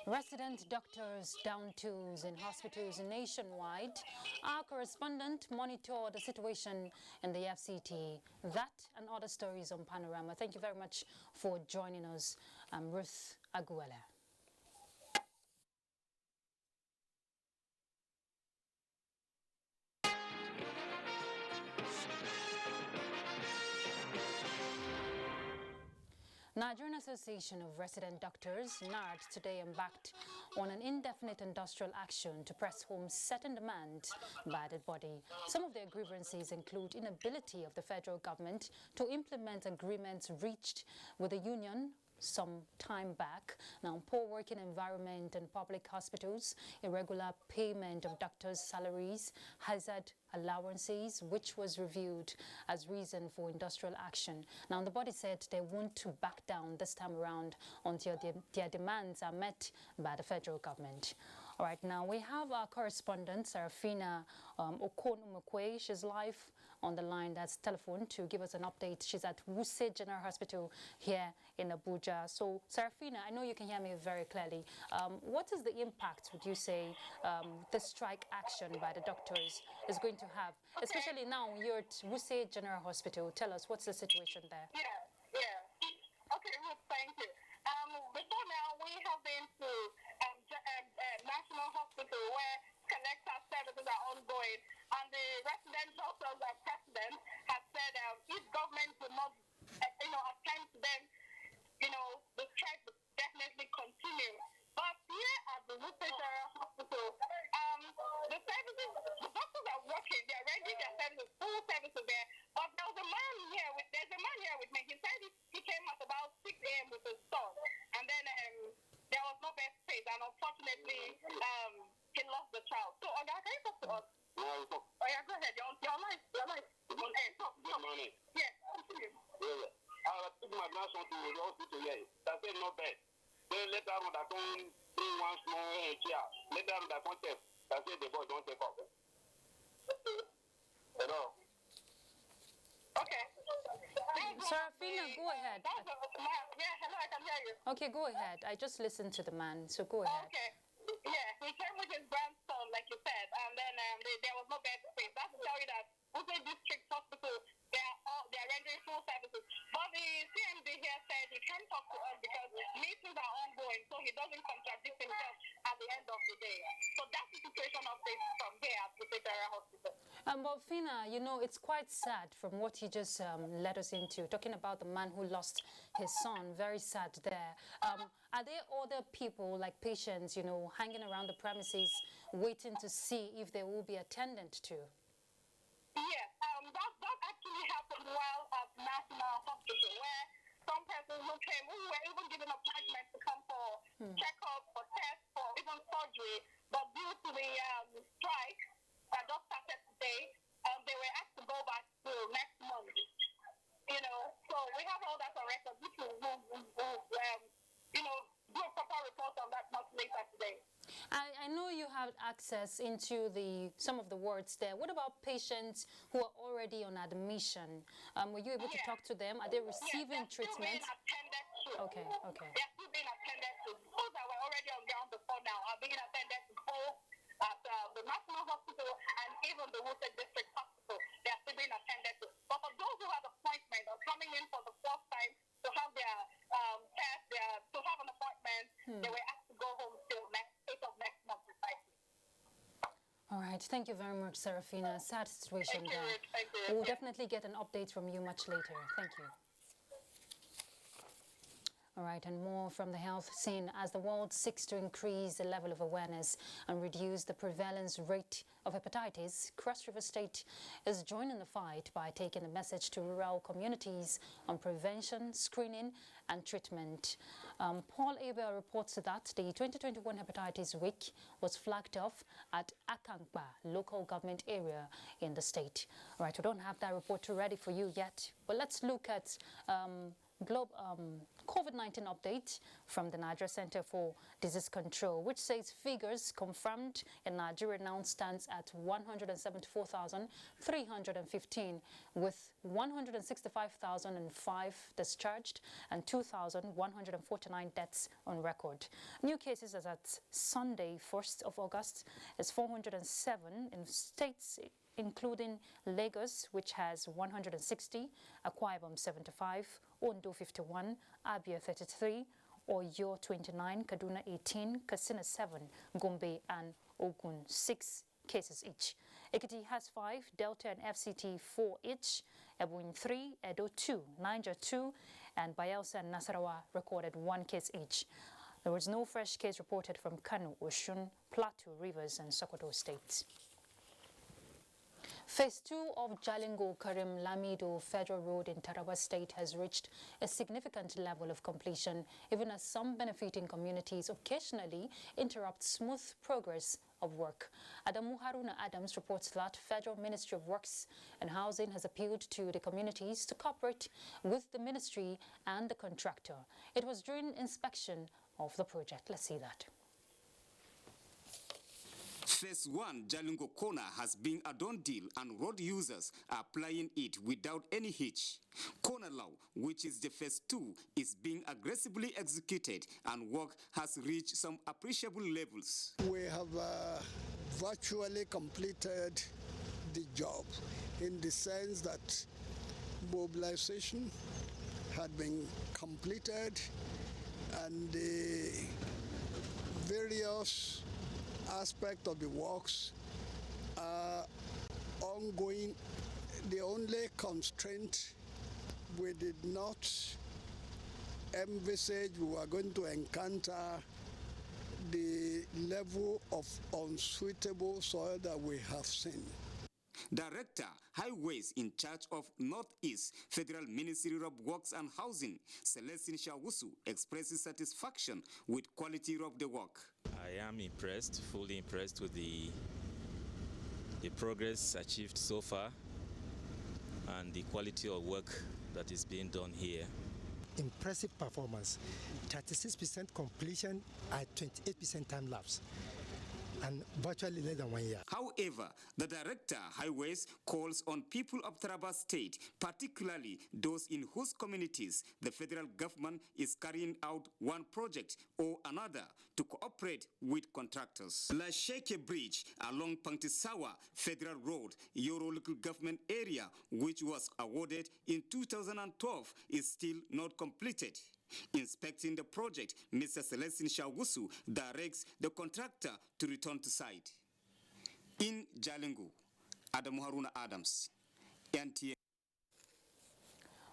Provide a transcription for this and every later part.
Resident doctors down tools in hospitals nationwide. Our correspondent monitored the situation in the FCT. That and other stories on Panorama. Thank you very much for joining us. I'm Ruth Aguela. Nigerian Association of Resident Doctors, NARD, today embarked on an indefinite industrial action to press home certain demands by the body. Some of their grievances include inability of the federal government to implement agreements reached with the union some time back. Now, poor working environment in public hospitals, irregular payment of doctors' salaries, hazard allowances, which was reviewed as reason for industrial action. Now, the body said they want to back down this time around until their demands are met by the federal government. All right, now we have our correspondent, Serafina Okonumokwe. She's live on the line, that's telephone, to give us an update. She's at Wuse General Hospital here in Abuja. So, Serafina, I know you can hear me very clearly. What is the impact, would you say, the strike action by the doctors is going to have? Okay. Especially now you're at Wuse General Hospital. Tell us, what's the situation there? Yeah. Okay, Ruth, thank you. Before now, we have been to National Hospital where collector services are ongoing, and the resident doctors and president have said if government will not, attend to them, the strike will definitely continue. But here at the General Hospital, the services, the doctors are working, they're rendering their services, full services there. But there's a man here with me. He said he came at about 6 a.m. with his son, and then there was no bed space, and unfortunately, he lost the child. So, Oga, can you talk to us? No, oh, yeah, go ahead. Your life. On air. Good morning. Yes, continue. I took my grandson to the hospital here. They said no bed. Then later on, I come bring one small chair. Later on, I come test. I said the boy don't take off. Hello. Okay. Serafina, go ahead. Yeah, hello, I can hear you. Okay, go ahead. I just listened to the man, so go ahead. Okay. Yeah, he came with his grandson, like you said, and then there was no bed space. That's to tell you that Wuse District Hospital, they're rendering full services. But the CMD here said he can't talk to us because meetings are ongoing, so he doesn't contradict himself at the end of the day. So that's the situation of this from here at Wuse General Hospital. But Fina, it's quite sad from what you just led us into, talking about the man who lost his son. Very sad there. Are there other people, like patients, hanging around the premises, waiting to see if they will be attended to? Yes, that actually happened while at National Hospital, where some persons who came, who were even given appointments to come for checkup, for tests, for even surgery, but due to the strike that just started today, they were asked to go back to next month. So we have all that on record, which will do a proper report on that much later today. I know you have access into some of the wards there. What about patients who are already on admission? Were you able to talk to them? Are they receiving treatment? Okay. They're still being attended to. Those that were already on ground before now are being attended to both at the National Hospital and even the Wuse District Hospital. They are still being attended to. But for those who had appointment or coming in for the first time to have their test, to have an appointment, they were asked to go home till next month precisely. All right, thank you very much, Serafina. Sad situation there. Thank you. We'll definitely get an update from you much later. Thank you. All right, and more from the health scene as the world seeks to increase the level of awareness and reduce the prevalence rate of hepatitis. Cross River State is joining the fight by taking a message to rural communities on prevention, screening, and treatment. Paul Abel reports that the 2021 Hepatitis Week was flagged off at Akankpa local government area in the state. All right, we don't have that report ready for you yet, but let's look at COVID-19 update from the Nigeria Center for Disease Control, which says figures confirmed in Nigeria now stands at 174,315, with 165,005 discharged and 2,149 deaths on record. New cases as at Sunday, 1st of August, is 407 in states including Lagos, which has 160, Akwa Ibom 75, Ondo 51, Abia 33, Oyo 29, Kaduna 18, Katsina 7, Gombe and Ogun 6 cases each. Ekiti has 5, Delta and FCT 4 each, Ebonyi 3, Edo 2, Niger 2, and Bayelsa and Nasarawa recorded 1 case each. There was no fresh case reported from Kano, Osun, Plateau, Rivers and Sokoto states. Phase 2 of Jalingo Karim Lamido Federal Road in Taraba State has reached a significant level of completion, even as some benefiting communities occasionally interrupt smooth progress of work. Adamu Haruna Adams reports that Federal Ministry of Works and Housing has appealed to the communities to cooperate with the ministry and the contractor. It was during inspection of the project. Let's see that. Phase 1 Jalingo Corner has been a done deal and road users are plying it without any hitch. Corner Law, which is the Phase 2, is being aggressively executed and work has reached some appreciable levels. We have virtually completed the job in the sense that mobilization had been completed and the various aspect of the works are ongoing. The only constraint we did not envisage we were going to encounter the level of unsuitable soil that we have seen. Director, Highways in charge of Northeast Federal Ministry of Works and Housing, Celestine Shawusu, expresses satisfaction with quality of the work. I am impressed, fully impressed with the progress achieved so far and the quality of work that is being done here. Impressive performance, 36% completion at 28% time lapse, and virtually less than 1 year. However, the director, Highways, calls on people of Taraba State, particularly those in whose communities the federal government is carrying out one project or another, to cooperate with contractors. La Sheke Bridge along Pantisawa Federal Road, Yoro local government area, which was awarded in 2012, is still not completed. Inspecting the project, Mr. Celestine Shawusu directs the contractor to return to site. In Jalingo, Adamu Haruna Adams, NTA.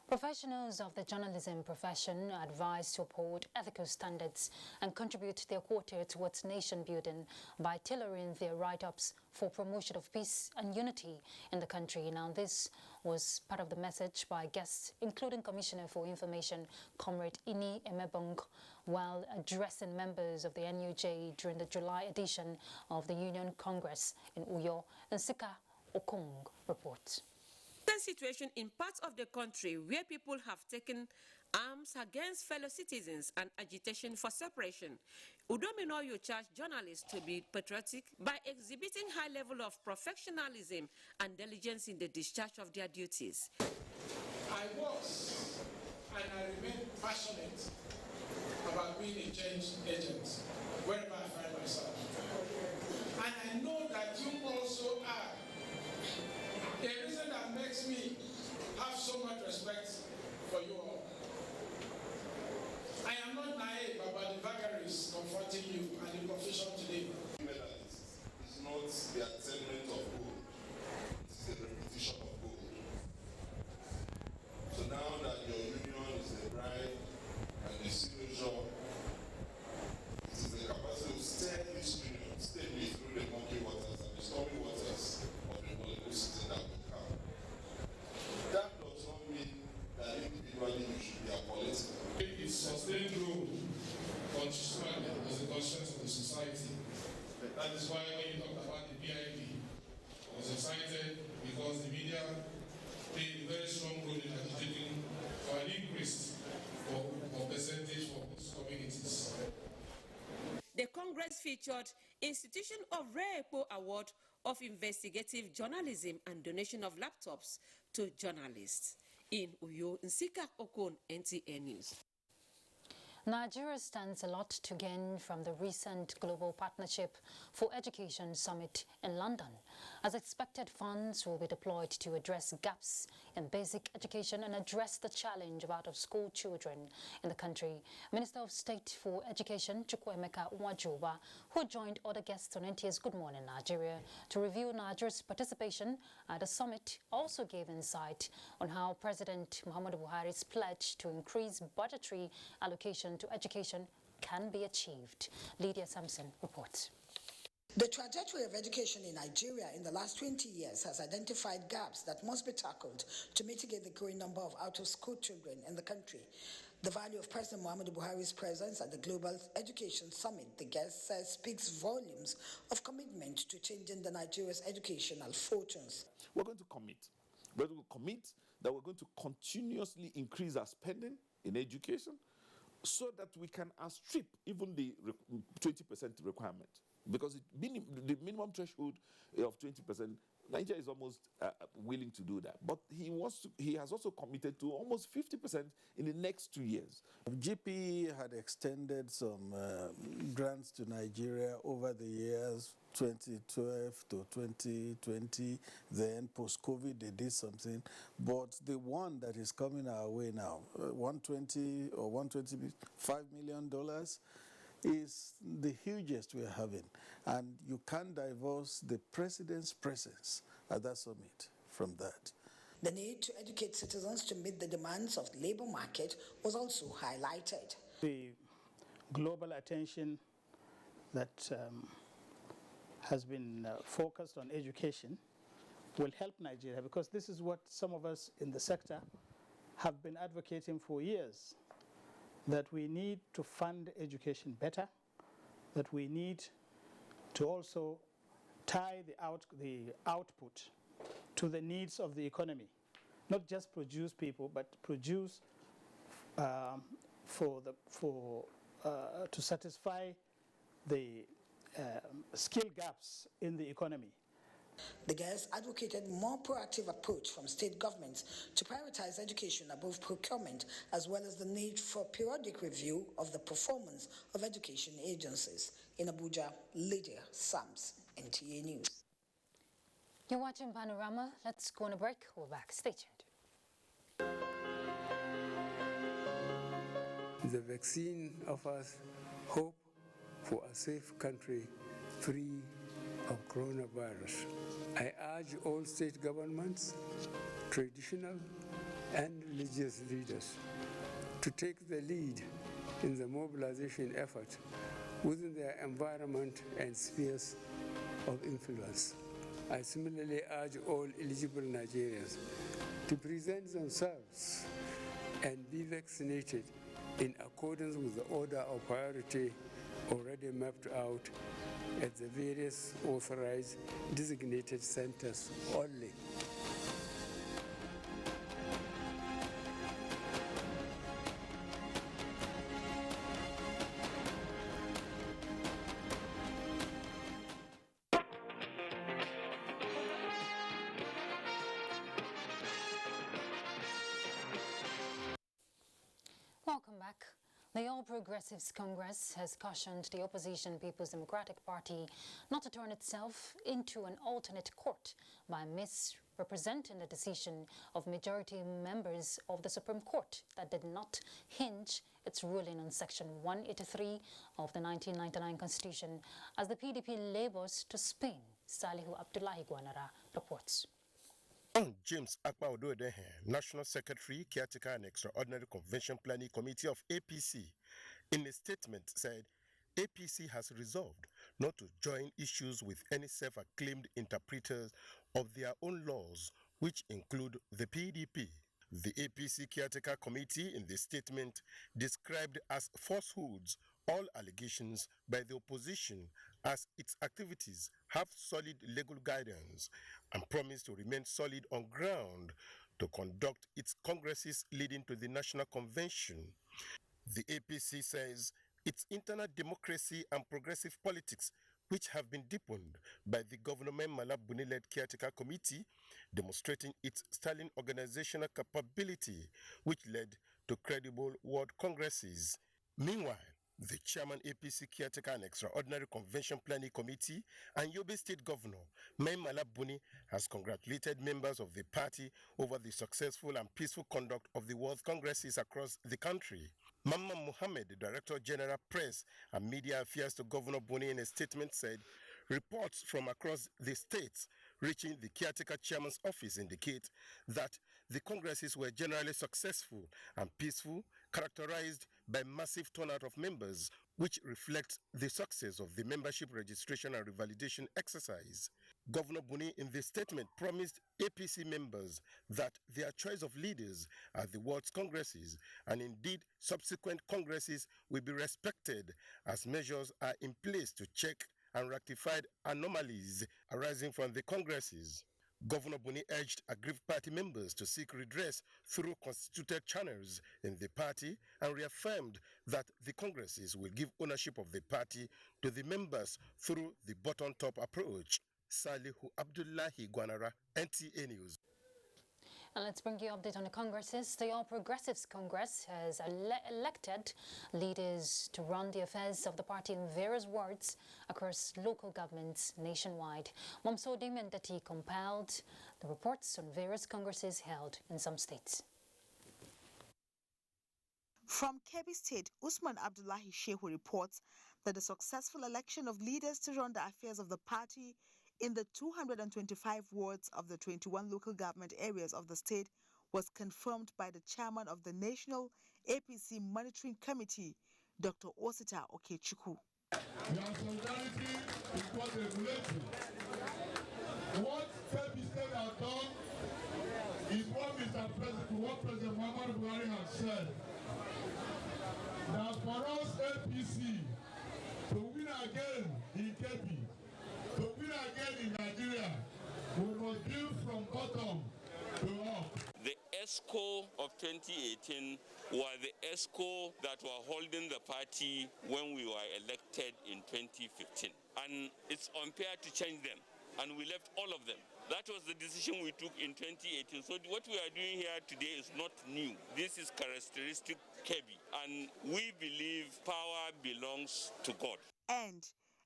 Professionals of the journalism profession are advised to uphold ethical standards and contribute their quota towards nation building by tailoring their write-ups for promotion of peace and unity in the country. Now, this was part of the message by guests, including Commissioner for Information, Comrade Ini Emebong, while addressing members of the NUJ during the July edition of the Union Congress in Uyo. And Sika Okong reports. The situation in parts of the country where people have taken arms against fellow citizens and agitation for separation. Udominoyo charged journalists to be patriotic by exhibiting high level of professionalism and diligence in the discharge of their duties. I was and I remain passionate about being a change agent wherever I find myself. And I know that you also are. The reason that makes me have so much respect for you all. I am not naive about the vagaries confronting you and the profession today. It's not the attainment of gold, it's the repetition of gold. So now that your union is the bride and the signature, it is the capacity to steer this union, steer me through the murky waters and the stormy waters of the political system that we have. That does not mean that individually you should be apolitical. It's sustained growth consistently as a conscience of the society. That is why when you talk about the BIP, I was excited because the media played a very strong role in agitating for an increased or percentage for these communities. The Congress featured institution of Rare Epo Award of Investigative Journalism and donation of laptops to journalists. In Uyo, Nsika Okon, NTA News. Nigeria stands a lot to gain from the recent Global Partnership for Education Summit in London. As expected, funds will be deployed to address gaps in basic education and address the challenge of out-of-school children in the country. Minister of State for Education, Chukwuemeka Nwajuba, who joined other guests on NTA's Good Morning Nigeria to review Nigeria's participation at the summit, also gave insight on how President Muhammadu Buhari's pledge to increase budgetary allocation to education can be achieved. Lydia Sampson reports. The trajectory of education in Nigeria in the last 20 years has identified gaps that must be tackled to mitigate the growing number of out-of-school children in the country. The value of President Muhammadu Buhari's presence at the Global Education Summit, the guest says, speaks volumes of commitment to changing the Nigeria's educational fortunes. We're going to commit. We're going to commit that we're going to continuously increase our spending in education so that we can outstrip even the 20% requirement. Because the minimum threshold of 20%, Nigeria is almost willing to do that. But he has also committed to almost 50% in the next 2 years. GP had extended some grants to Nigeria over the years 2012 to 2020. Then post-COVID, they did something. But the one that is coming our way now, $120 or $125 million, is the hugest we are having. And you can't divorce the president's presence at that summit from that. The need to educate citizens to meet the demands of the labor market was also highlighted. The global attention that has been focused on education will help Nigeria, because this is what some of us in the sector have been advocating for years, that we need to fund education better, that we need to also tie the output to the needs of the economy, not just produce people, but produce to satisfy the skill gaps in the economy. The guests advocated more proactive approach from state governments to prioritize education above procurement, as well as the need for periodic review of the performance of education agencies. In Abuja, Lydia Sams, NTA News. You're watching Panorama. Let's go on a break. We're back. Stay tuned. The vaccine offers hope for a safe country free of coronavirus. I urge all state governments, traditional and religious leaders to take the lead in the mobilization effort within their environment and spheres of influence. I similarly urge all eligible Nigerians to present themselves and be vaccinated in accordance with the order of priority already mapped out at the various authorized designated centers only. Welcome back. The All Progressives Congress has cautioned the opposition People's Democratic Party not to turn itself into an alternate court by misrepresenting the decision of majority members of the Supreme Court that did not hinge its ruling on Section 183 of the 1999 Constitution as the PDP labors to spin. Salihu Abdullahi Guanara reports. James Akpa-Odoedehe, National Secretary, Caretaker and Extraordinary Convention Planning Committee of APC, in a statement said APC has resolved not to join issues with any self-acclaimed interpreters of their own laws, which include the PDP. The APC Caretaker Committee in the statement described as falsehoods all allegations by the opposition as its activities have solid legal guidance and promise to remain solid on ground to conduct its congresses leading to the National Convention. The APC says its internal democracy and progressive politics, which have been deepened by the Government Malabuni-led caretaker committee, demonstrating its sterling organizational capability, which led to credible world congresses. Meanwhile, the chairman APC caretaker and extraordinary convention planning committee and Yobe State Governor Mai Malabuni has congratulated members of the party over the successful and peaceful conduct of the world congresses across the country. Mamman Mohammed, the Director General Press and Media Affairs to Governor Buni, in a statement said, reports from across the states reaching the caretaker chairman's office indicate that the congresses were generally successful and peaceful, characterized by massive turnout of members, which reflects the success of the membership registration and revalidation exercise. Governor Buni, in this statement, promised APC members that their choice of leaders at the world's congresses and indeed subsequent congresses will be respected as measures are in place to check and rectify anomalies arising from the congresses. Governor Buni urged aggrieved party members to seek redress through constituted channels in the party and reaffirmed that the congresses will give ownership of the party to the members through the bottom-top approach. Salihu Abdullahi Gwanara, NTA News. And let's bring you an update on the congresses. The All Progressives Congress has elected leaders to run the affairs of the party in various wards across local governments nationwide. Momso Demendati compiled the reports on various congresses held in some states. From Kebbi State, Usman Abdullahi Shehu reports that the successful election of leaders to run the affairs of the party in the 225 wards of the 21 local government areas of the state was confirmed by the chairman of the National APC Monitoring Committee, Dr. Osita Okechukwu. Your solidarity is what regulatory. What Kebbi State has done is what President Muhammadu Buhari has said. That for us APC to win again in Kebbi, to win again in Nigeria, we must build from bottom to up. The ESCO of 2018 were the ESCO that were holding the party when we were elected in 2015. And it's unfair to change them. And we left all of them. That was the decision we took in 2018. So what we are doing here today is not new. This is characteristic Kebbi. And we believe power belongs to God. And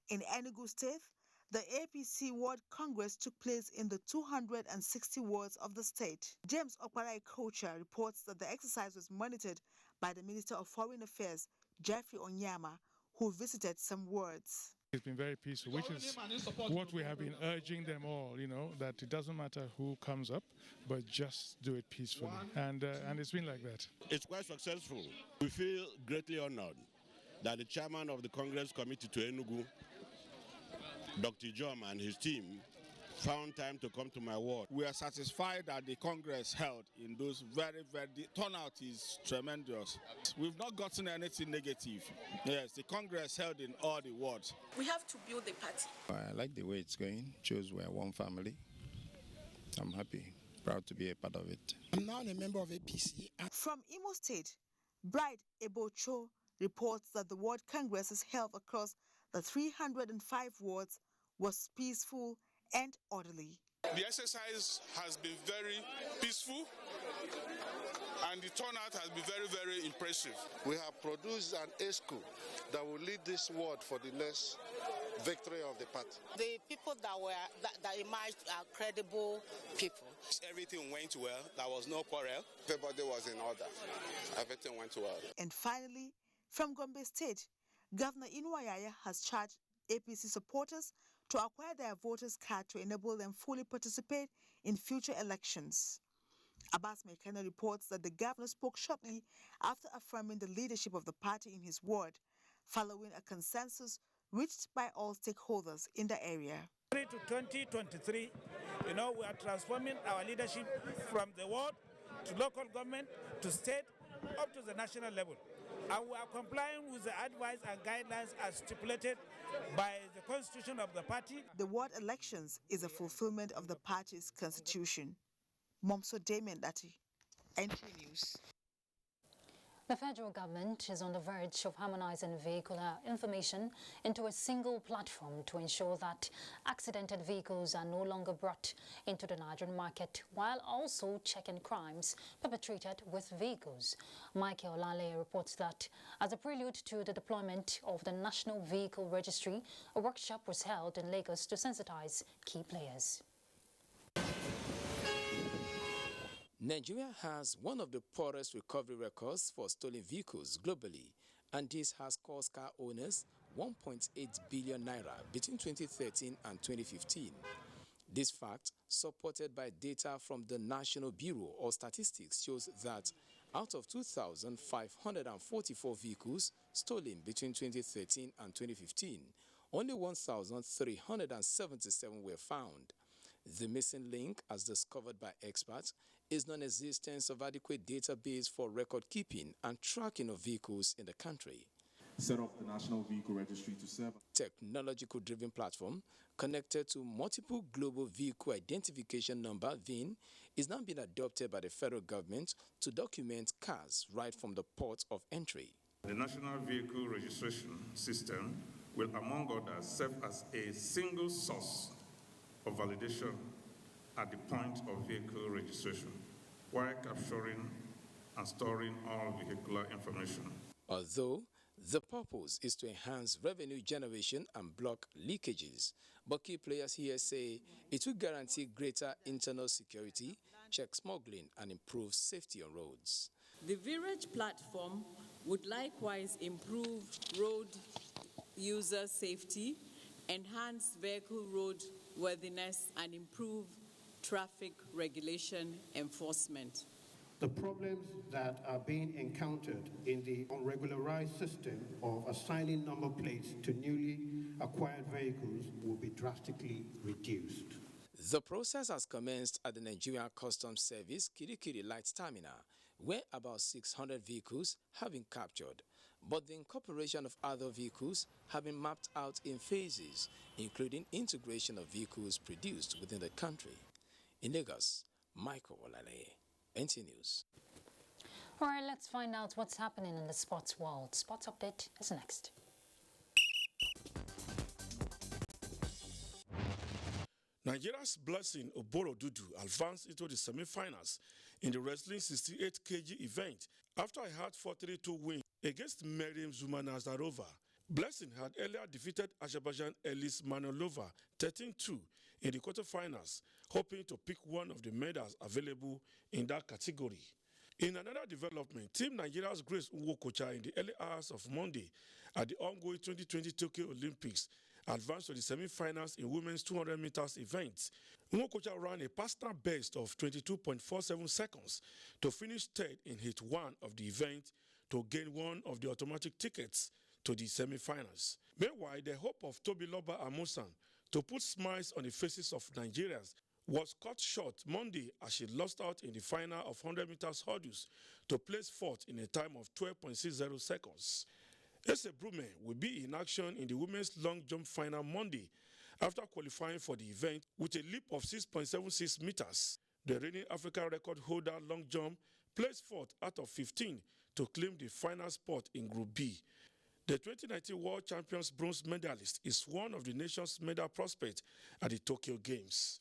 in Enugu State, the APC Ward Congress took place in the 260 wards of the state. James Okwarai Kocha reports that the exercise was monitored by the Minister of Foreign Affairs, Jeffrey Onyama, who visited some wards. It's been very peaceful, which is what we have been urging them all, that it doesn't matter who comes up, but just do it peacefully. And it's been like that. It's quite successful. We feel greatly honored that the chairman of the Congress Committee to Enugu, Dr. Jom, and his team found time to come to my ward. We are satisfied that the Congress held in those the turnout is tremendous. We've not gotten anything negative. Yes, the Congress held in all the wards. We have to build the party. I like the way it's going. Shows we're one family. I'm happy, proud to be a part of it. I'm now a member of APC. From Imo State, Bride Ebocho reports that the Ward Congresses held across the 305 wards was peaceful and orderly. The exercise has been very peaceful and the turnout has been very, very impressive. We have produced an ESCO that will lead this ward for the next victory of the party. The people that emerged are credible people. Everything went well. There was no quarrel. Everybody was in order. Everything went well. And finally, from Gombe State, Governor Inuayaya has charged APC supporters to acquire their voters' card to enable them fully participate in future elections. Abbas Mekano reports that the governor spoke shortly after affirming the leadership of the party in his ward, following a consensus reached by all stakeholders in the area. To 2023, we are transforming our leadership from the ward to local government to state up to the national level. And we are complying with the advice and guidelines as stipulated by the constitution of the party. The ward elections is a fulfillment of the party's constitution. Momso Damien Dati, NTA News. The federal government is on the verge of harmonizing vehicular information into a single platform to ensure that accidented vehicles are no longer brought into the Nigerian market, while also checking crimes perpetrated with vehicles. Michael Olale reports that as a prelude to the deployment of the National Vehicle Registry, a workshop was held in Lagos to sensitize key players. Nigeria has one of the poorest recovery records for stolen vehicles globally, and this has cost car owners 1.8 billion naira between 2013 and 2015. This fact, supported by data from the National Bureau of Statistics, shows that out of 2,544 vehicles stolen between 2013 and 2015, only 1,377 were found. The missing link, as discovered by experts, is non-existence of adequate database for record keeping and tracking of vehicles in the country. Set up the National Vehicle Registry to serve Technological-driven platform connected to multiple global vehicle identification number VIN is now being adopted by the federal government to document cars right from the port of entry. The National Vehicle Registration System will, among others, serve as a single source of validation at the point of vehicle registration, while capturing and storing all vehicular information. Although the purpose is to enhance revenue generation and block leakages, but key players here say it will guarantee greater internal security, check smuggling, and improve safety on roads. The VREG platform would likewise improve road user safety, enhance vehicle roadworthiness, and improve traffic regulation enforcement. The problems that are being encountered in the unregularized system of assigning number plates to newly acquired vehicles will be drastically reduced. The process has commenced at the Nigerian Customs Service Kirikiri Light Terminal, where about 600 vehicles have been captured, but the incorporation of other vehicles have been mapped out in phases, including integration of vehicles produced within the country. In Lagos, Michael Olale, NTA News. All right, let's find out what's happening in the sports world. Sports Update is next. Nigeria's Blessing Oborodudu advanced into the semi-finals in the wrestling 68 kg event after a hard 4-3-2 win against Miriam Zuma-Nazarova. Blessing had earlier defeated Azerbaijan Elis Manolova 13-2 in the quarterfinals, hoping to pick one of the medals available in that category. In another development, Team Nigeria's Grace Nwokocha in the early hours of Monday at the ongoing 2020 Tokyo Olympics advanced to the semi-finals in women's 200 meters event. Nwokocha ran a personal best of 22.47 seconds to finish third in Heat 1 of the event to gain one of the automatic tickets to the semi-finals. Meanwhile, the hope of Tobiloba Amusan to put smiles on the faces of Nigerians was cut short Monday as she lost out in the final of 100 meters hurdles to place fourth in a time of 12.60 seconds. Ese Brume will be in action in the women's long jump final Monday after qualifying for the event with a leap of 6.76 meters. The reigning African record holder long jump placed fourth out of 15 to claim the final spot in Group B. The 2019 World Champions bronze medalist is one of the nation's medal prospects at the Tokyo Games.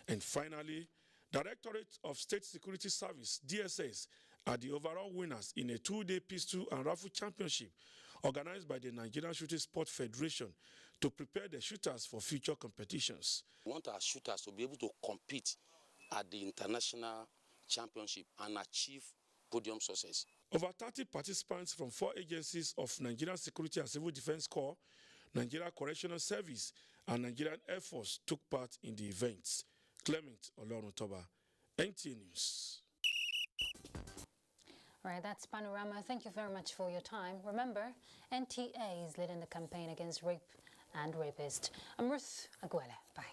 And finally, Directorate of State Security Service, DSS, are the overall winners in a two-day pistol and rifle championship organized by the Nigerian Shooting Sport Federation to prepare the shooters for future competitions. We want our shooters to be able to compete at the international championship and achieve podium success. Over 30 participants from 4 agencies of Nigerian Security and Civil Defense Corps, Nigeria Correctional Service, and Nigerian Air Force took part in the events. Clement Olorutoba, NTA News. All right, that's Panorama. Thank you very much for your time. Remember, NTA is leading the campaign against rape and rapists. I'm Ruth Aguele. Bye.